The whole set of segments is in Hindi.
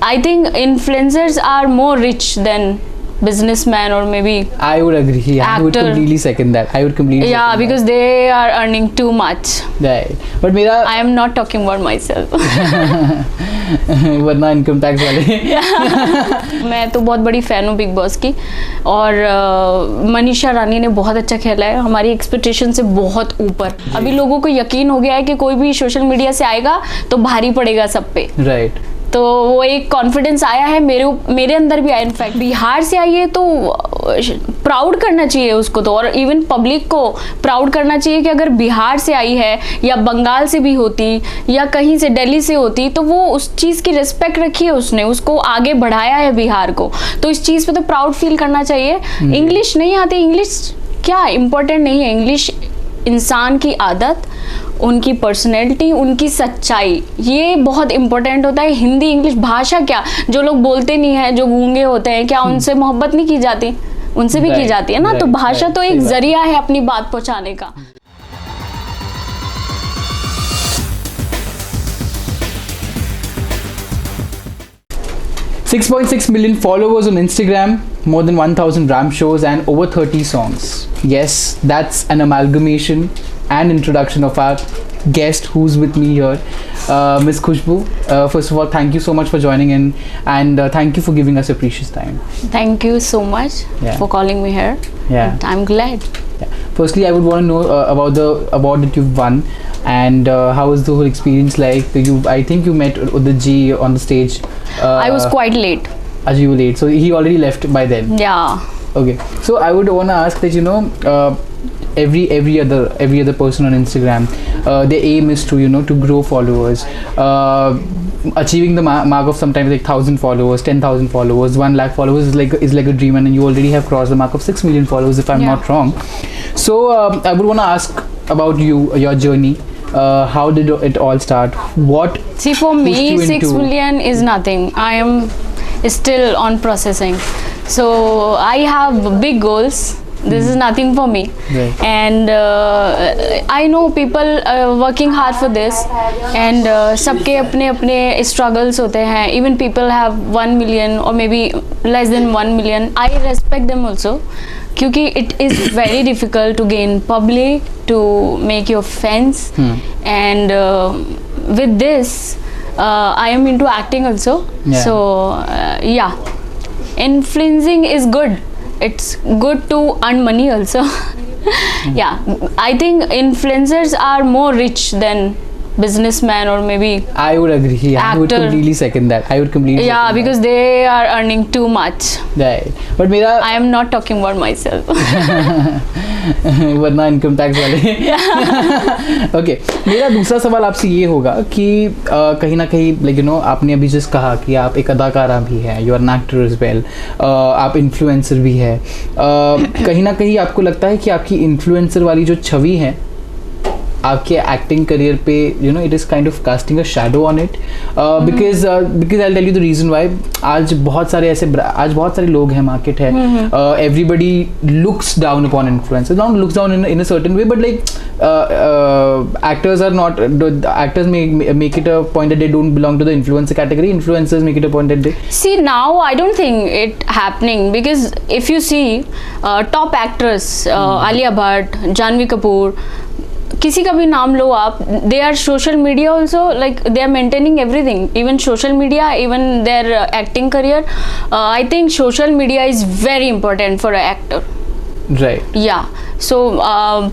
I think influencers are more rich than businessman or maybe I would agree. Yeah, I would actor. completely second that. I would completely yeah, second because they are earning too much. that. Right. But मेरा I am not talking about myself. वरना इनकम टैक्स वाले मैं तो बहुत बड़ी फैन हूँ बिग बॉस की और मनीषा रानी ने बहुत अच्छा खेला है, हमारी एक्सपेक्टेशन से बहुत ऊपर। अभी लोगों को यकीन हो गया है कि कोई भी सोशल मीडिया से आएगा तो भारी पड़ेगा सब पे। राइट। तो वो एक कॉन्फिडेंस आया है मेरे अंदर भी आया। इनफैक्ट बिहार से आई है तो प्राउड करना चाहिए उसको तो, और इवन पब्लिक को प्राउड करना चाहिए कि अगर बिहार से आई है या बंगाल से भी होती या कहीं से दिल्ली से होती तो वो उस चीज़ की रिस्पेक्ट रखी है, उसने उसको आगे बढ़ाया है बिहार को, तो इस चीज़ पे तो प्राउड फील करना चाहिए। इंग्लिश नहीं आती, इंग्लिश क्या इम्पोर्टेंट नहीं है, इंग्लिश इंसान की आदत, उनकी पर्सनैलिटी, उनकी सच्चाई, ये बहुत इंपॉर्टेंट होता है। हिंदी इंग्लिश भाषा क्या, जो लोग बोलते नहीं है, जो गूंगे होते हैं, क्या उनसे मोहब्बत नहीं की जाती? उनसे भी की जाती है ना। तो भाषा तो एक जरिया है अपनी बात पहुंचाने का। 6.6 million followers on Instagram, more than 1,000 ramp shows and over 30 songs. Yes, that's an amalgamation and introduction of our guest who's with me here, Miss Khushbu. First of all, thank you so much for joining in and thank you for giving us your precious time. Thank you so much for calling me here. Yeah. I'm glad. Yeah. Firstly, I would want to know about the award that you've won and how was the whole experience like? I think you met Udit ji on the stage. I was quite late. As you were late, so he already left by then. Yeah. Okay, so I would want to ask that every other person on Instagram, their aim is to to grow followers, achieving the mark of sometimes like 1,000 followers, 10,000 followers, 1 lakh followers is like a dream, and you already have crossed the mark of 6 million followers if I'm not wrong. So I would want to ask about your journey. How did it all start? What See, for me 6 million is nothing. I am still on processing, so I have big goals. This is nothing for me, and I know people working hard for this, and सबके अपने अपने struggles होते हैं. Even people have 1 million or maybe less than 1 million. I respect them also, क्योंकि it is very difficult to gain public, to make your fans, and with this I am into acting also. So yeah, influencing is good. It's good to earn money also. Yeah, I think influencers are more rich than businessman or maybe I would agree. Yeah, I would completely second that. I would completely second because they are earning too much. Right. But मेरा I am not talking about myself. वरना इनकम टैक्स वाले। ओके, मेरा दूसरा सवाल आपसे ये होगा कि कहीं ना कहीं लाइक आपने अभी जस्ट कहा कि आप एक अदाकारा भी है, you are an actor as well, आप इन्फ्लुएंसर भी है। कहीं ना कहीं आपको लगता है कि आपकी इन्फ्लुएंसर वाली जो छवि है आपके एक्टिंग करियर पे it is kind of casting a shadow on it, because I tell you the reason why. आज बहुत सारे लोग हैं, मार्केट है, everybody looks down upon influencers, not looks down in a certain way, but like actors make it a point that they don't belong to the influencer category. Influencers make it a point that they see. Now I don't think it happening, because if you see top actors, Alia Bhatt, Janhvi Kapoor, किसी का भी नाम लो आप, they are social media also, like they are maintaining everything, even social media, even their acting career. I think social media is very important for a actor. Right. या सो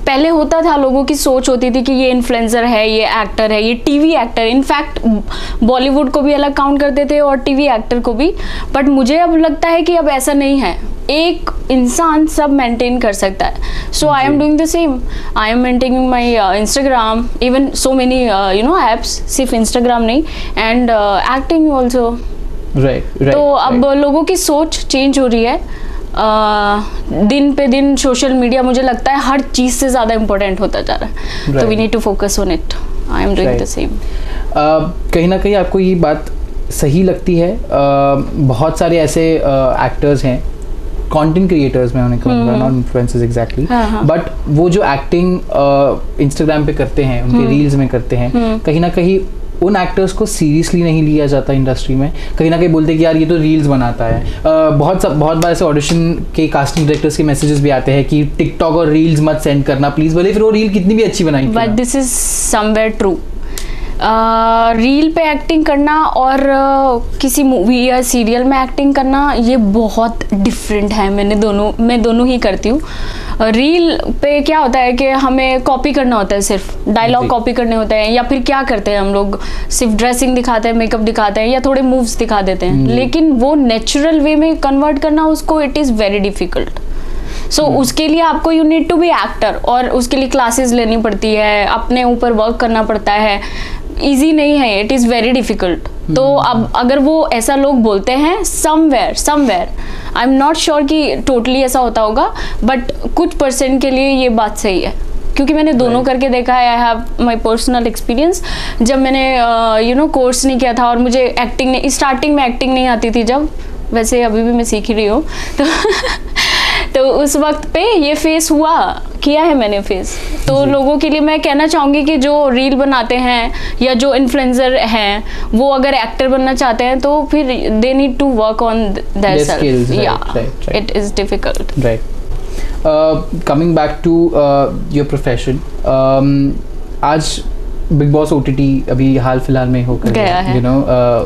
पहले होता था, लोगों की सोच होती थी कि ये इन्फ्लुएंसर है, ये एक्टर है, ये टीवी एक्टर. इनफैक्ट बॉलीवुड को भी अलग काउंट करते थे और टीवी एक्टर को भी. बट मुझे अब लगता है कि अब ऐसा नहीं है, एक इंसान सब मेंटेन कर सकता है. So I am doing the same. I am maintaining my Instagram, even so many apps, सिर्फ इंस्टाग्राम नहीं, एंड एक्टिंग ऑल्सो. राइट. तो अब लोगों की सोच चेंज हो रही है. दिन पे दिन सोशल मीडिया मुझे लगता है हर चीज़ से ज़्यादा इम्पोर्टेंट होता जा रहा है. तो we need to focus on it. I am doing the same. कहीं ना कहीं आपको ये बात सही लगती है? बहुत सारे ऐसे एक्टर्स हैं, कंटेंट क्रिएटर्स में उन्हें कहूँगा, नॉट इन्फ्लुएंसर्स एग्जैक्टली, बट वो जो एक्टिंग इंस्टाग्राम पे करते हैं, उनके रील्स में करते हैं, कहीं ना कहीं उन एक्टर्स को सीरियसली नहीं लिया जाता इंडस्ट्री में, कहीं ना कहीं बोलते हैं कि यार ये तो रील्स बनाता है। बहुत बार ऐसे ऑडिशन के कास्टिंग डायरेक्टर्स के मैसेजेस भी आते हैं कि टिकटॉक और रील्स मत सेंड करना प्लीज, भले फिर वो रील कितनी भी अच्छी बनाई, but this is somewhere true. Reel पे एक्टिंग करना और किसी मूवी या सीरियल में एक्टिंग करना ये बहुत डिफरेंट है। मैं दोनों ही करती हूँ। रील पे क्या होता है कि हमें कॉपी करना होता है, सिर्फ डायलॉग कॉपी करने होते हैं, या फिर क्या करते हैं हम लोग सिर्फ ड्रेसिंग दिखाते हैं, मेकअप दिखाते हैं या थोड़े मूव्स दिखा देते हैं, लेकिन वो नेचुरल वे में कन्वर्ट करना उसको it is very difficult. So उसके लिए आपको you need to be actor, और उसके लिए क्लासेस लेनी पड़ती है, अपने ऊपर वर्क करना पड़ता है। इजी नहीं है, इट इज़ वेरी डिफिकल्ट। तो अब अगर वो ऐसा लोग बोलते हैं somewhere I am not sure कि टोटली ऐसा होता होगा, बट कुछ परसेंट के लिए ये बात सही है, क्योंकि मैंने दोनों करके देखा है। I have my personal experience. जब मैंने कोर्स नहीं किया था और मुझे एक्टिंग नहीं, स्टार्टिंग में एक्टिंग नहीं आती थी, जब वैसे अभी भी मैं सीख रही हूँ तो उस वक्त पे ये फेस किया है मैंने फेस। तो लोगों के लिए मैं कहना चाहूँगी कि जो रील बनाते हैं या जो इन्फ्लुएंसर हैं वो अगर एक्टर बनना चाहते हैं तो फिर they need to work on their self. या it is difficult. Right. Coming back to your profession, आज बिग बॉस OTT अभी हाल फिलहाल में होकर गया है, यू नो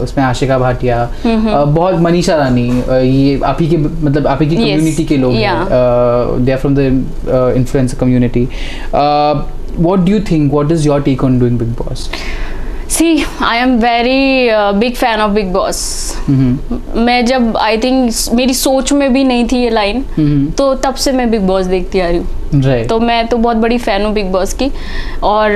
उसमें आशिका भाटिया, बहुत मनीषा रानी, ये आप ही की कम्युनिटी के लोग हैं, they are from the influencer community. What do you think, what is your take on doing Bigg Boss? See, I am very big fan of Big Boss. मैं जब आई थिंक मेरी सोच में भी नहीं थी ये लाइन, तो तब से मैं बिग बॉस देखती आ रही हूँ। Right. तो मैं तो बहुत बड़ी फ़ैन हूँ बिग बॉस की। और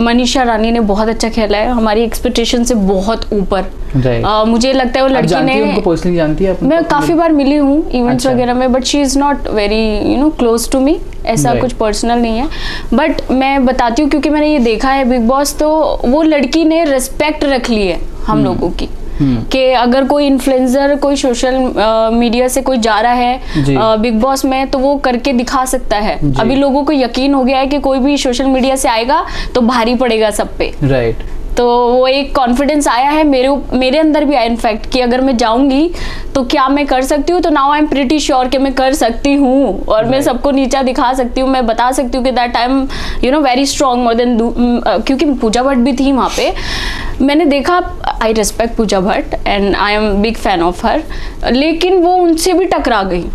मनीषा रानी ने बहुत अच्छा खेला है, हमारी एक्सपेक्टेशन से बहुत ऊपर। Right. मुझे लगता है वो लड़की ने, उनको पर्सनली जानती है? मैं काफ़ी बार मिली हूँ इवेंट्स वगैरह में, but she is not very close to me, ऐसा कुछ पर्सनल नहीं है। बट मैं बताती हूँ क्योंकि मैंने ये देखा है बिग बॉस, तो वो लड़की ने रिस्पेक्ट रख ली है हम लोगों की, कि अगर कोई इन्फ्लुएंसर, कोई सोशल मीडिया से कोई जा रहा है बिग बॉस में, तो वो करके दिखा सकता है। अभी लोगों को यकीन हो गया है कि कोई भी सोशल मीडिया से आएगा तो भारी पड़ेगा सब पे। राइट। तो वो एक कॉन्फिडेंस आया है मेरे अंदर भी आया इनफैक्ट, कि अगर मैं जाऊंगी तो क्या मैं कर सकती हूँ। तो now I am pretty sure कि मैं कर सकती हूँ, और मैं सबको नीचा दिखा सकती हूँ। मैं बता सकती हूँ कि that I am very strong more than, क्योंकि पूजा भट्ट भी थी वहाँ पे। मैंने देखा, I respect Pooja Bhatt and I am big fan of her, लेकिन वो उनसे भी टकरा गई।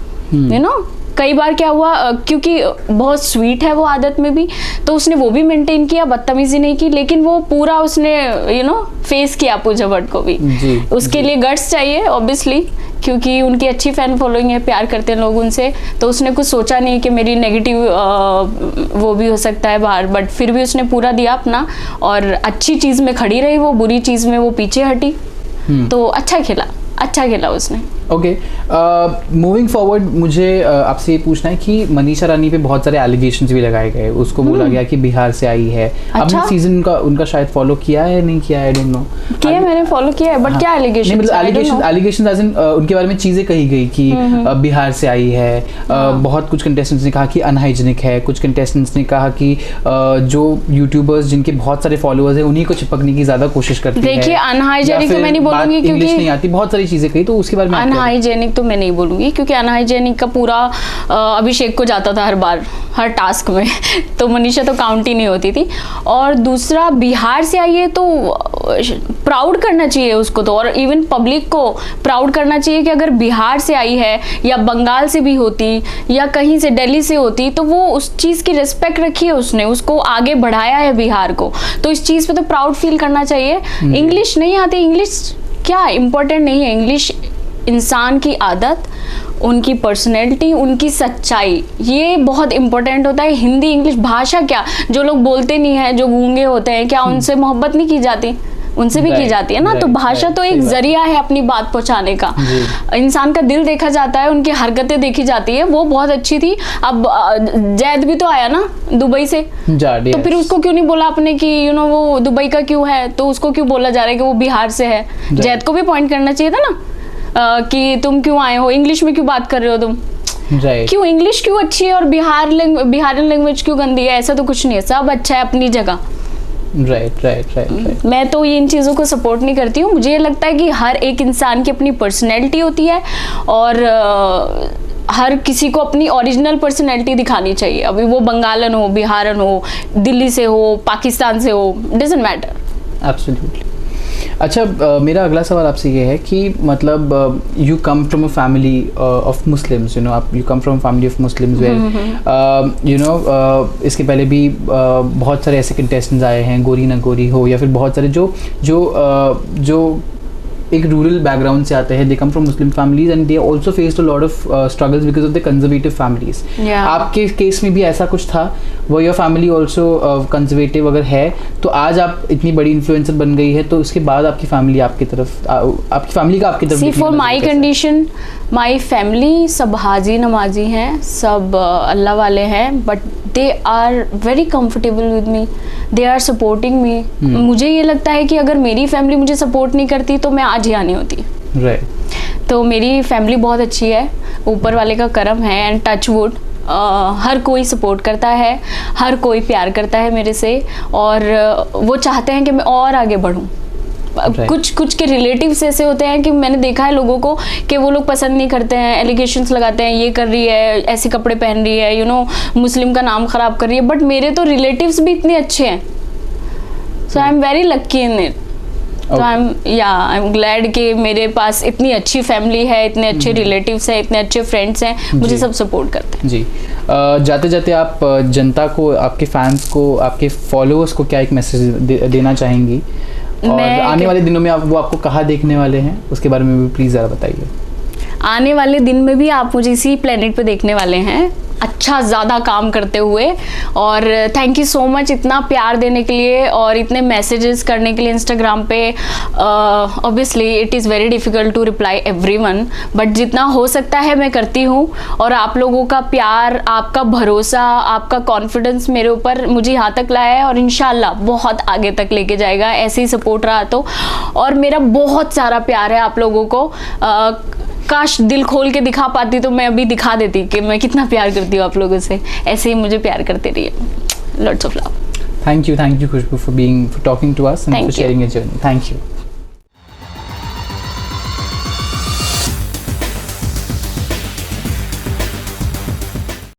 कई बार क्या हुआ, क्योंकि बहुत स्वीट है वो आदत में भी, तो उसने वो भी मेंटेन किया, बदतमीजी नहीं की, लेकिन वो पूरा उसने फेस किया पूजा भट्ट को भी। उसके लिए गट्स चाहिए ऑब्वियसली, क्योंकि उनकी अच्छी फैन फॉलोइंग है, प्यार करते हैं लोग उनसे। तो उसने कुछ सोचा नहीं कि मेरी नेगेटिव वो भी हो सकता है बाहर, बट फिर भी उसने पूरा दिया अपना, और अच्छी चीज़ में खड़ी रही, वो बुरी चीज़ में वो पीछे हटी। तो अच्छा खेला उसने। ओके, मूविंग फॉरवर्ड, मुझे आपसे ये पूछना है कि मनीषा रानी पे बहुत सारे एलिगेशंस भी लगाए गए। उसको बोला गया कि बिहार से आई है। आपने सीजन का उनका शायद फॉलो किया है, नहीं किया है, आई डोंट नो। किया, मैंने फॉलो किया है, बट क्या एलिगेशन? मतलब एलिगेशन एज इन उनके बारे में चीजें कही गई कि बिहार से आई है। बहुत कुछ कंटेस्टेंट्स ने कहा कि अनहाइजीनिक है, कुछ कंटेस्टेंट्स ने कहा कि जो यूट्यूबर्स जिनके बहुत सारे फॉलोअर्स हैं उन्हीं को चिपकने की ज्यादा कोशिश करती है। देखिए, अनहाइजीनिक तो मैं नहीं बोलूंगी, क्योंकि इंग्लिश नहीं आती, बहुत सारी चीजें कही, तो उसके बारे में अनहाइजेनिक तो मैं नहीं बोलूंगी, क्योंकि अनहाइजेनिक का पूरा अभिषेक को जाता था हर टास्क में तो मनीषा तो काउंट ही नहीं होती थी। और दूसरा, बिहार से आई है तो प्राउड करना चाहिए उसको, तो और इवन पब्लिक को प्राउड करना चाहिए कि अगर बिहार से आई है या बंगाल से भी होती या कहीं से दिल्ली से होती, तो वो उस चीज़ की रिस्पेक्ट रखी है, उसने उसको आगे बढ़ाया है बिहार को, तो इस चीज़ पे तो प्राउड फील करना चाहिए। इंग्लिश नहीं आती, इंग्लिश क्या इम्पोर्टेंट नहीं है। इंग्लिश इंसान की आदत, उनकी पर्सनैलिटी, उनकी सच्चाई, ये बहुत इंपॉर्टेंट होता है। हिंदी इंग्लिश भाषा क्या, जो लोग बोलते नहीं है, जो गूंगे होते हैं, क्या उनसे मोहब्बत नहीं की जाती? उनसे भी की जाती है ना। तो भाषा तो एक जरिया है अपनी बात पहुंचाने का। इंसान का दिल देखा जाता है, उनकी हरकतें देखी जाती है। वो बहुत अच्छी थी। अब जैद भी तो आया ना दुबई से, तो फिर उसको क्यों नहीं बोला आपने कि वो दुबई का क्यों है, तो उसको क्यों बोला जा रहा है कि वो बिहार से है? जैद को भी पॉइंट करना चाहिए था ना, कि तुम क्यों आए हो, इंग्लिश में क्यों बात कर रहे हो तुम, क्यों इंग्लिश क्यों अच्छी है और बिहारन लैंग्वेज क्यों गंदी है? ऐसा तो कुछ नहीं है, सब अच्छा है अपनी जगह। राइट। मैं तो ये इन चीज़ों को सपोर्ट नहीं करती हूँ। मुझे ये लगता है कि हर एक इंसान की अपनी पर्सनैलिटी होती है और हर किसी को अपनी ओरिजिनल पर्सनैलिटी दिखानी चाहिए। अभी वो बंगालन हो, बिहारन हो, दिल्ली से हो, पाकिस्तान से हो, डजंट मैटर। एब्सोल्युटली। अच्छा, मेरा अगला सवाल आपसे ये है कि मतलब you come from a family of Muslims, you know, आप you come from family of Muslims where you know, इसके पहले भी बहुत सारे ऐसे कंटेस्टेंट्स आए हैं, गोरी ना गोरी हो, या फिर बहुत सारे जो एक रूरल बैकग्राउंड से आते हैं, they come from Muslim families and they also faced a lot of struggles because of the conservative families. आपके केस में भी ऐसा कुछ था? वो योर फैमिली आल्सो कंजर्वेटिव अगर है तो आज आप इतनी बड़ी इन्फ्लुएंसर बन गई है, तो उसके बाद आपकी फैमिली आपकी तरफ, आपकी फैमिली का आपकी तरफ? See for my condition, my family सब हाजी नमाजी हैं, सब अल्लाह वाले हैं, but they are very comfortable with me, they are supporting me. मुझे ये लगता है कि अगर मेरी फैमिली मुझे सपोर्ट नहीं करती तो मैं आज यहाँ नहीं होती। राइट। तो मेरी फैमिली बहुत अच्छी है, ऊपर वाले का करम है, एंड टच वुड हर कोई सपोर्ट करता है, हर कोई प्यार करता है मेरे से, और वो चाहते हैं कि मैं और आगे बढ़ूँ। कुछ के रिलेटिव्स ऐसे होते हैं कि मैंने देखा है लोगों को कि वो लोग पसंद नहीं करते हैं, एलिगेशंस लगाते हैं, ये कर रही है, ऐसे कपड़े पहन रही है, यू नो, मुस्लिम का नाम खराब कर रही है, बट मेरे तो रिलेटिव्स भी इतने अच्छे हैं। So I am very lucky in it. तो आई एम ग्लैड कि मेरे पास इतनी अच्छी फैमिली है, इतने अच्छे रिलेटिव्स हैं, इतने अच्छे फ्रेंड्स हैं, मुझे सब सपोर्ट करते हैं। जी, जाते जाते आप जनता को, आपके फैंस को, आपके फॉलोअर्स को क्या एक मैसेज देना चाहेंगी, और आने वाले दिनों में वो आपको कहाँ देखने वाले हैं, उसके बारे में भी प्लीज़ ज़रा बताइए। आने वाले दिन में भी आप मुझे इसी प्लेनेट पे देखने वाले हैं, अच्छा ज़्यादा काम करते हुए। और थैंक यू सो मच इतना प्यार देने के लिए और इतने मैसेजेस करने के लिए इंस्टाग्राम पे। Obviously it is very difficult to reply everyone, but जितना हो सकता है मैं करती हूँ। और आप लोगों का प्यार, आपका भरोसा, आपका कॉन्फिडेंस मेरे ऊपर मुझे यहाँ तक लाया है, और इंशाल्लाह बहुत आगे तक लेके जाएगा, ऐसे ही सपोर्ट रहा तो। और मेरा बहुत सारा प्यार है आप लोगों को। काश दिल खोल के दिखा पाती तो मैं अभी दिखा देती कि मैं कितना प्यार करती हूँ आप लोगों से। ऐसे ही मुझे प्यार करते रहिए। Lots of love. Thank you Khushboo for talking to us and for sharing your journey. Thank you.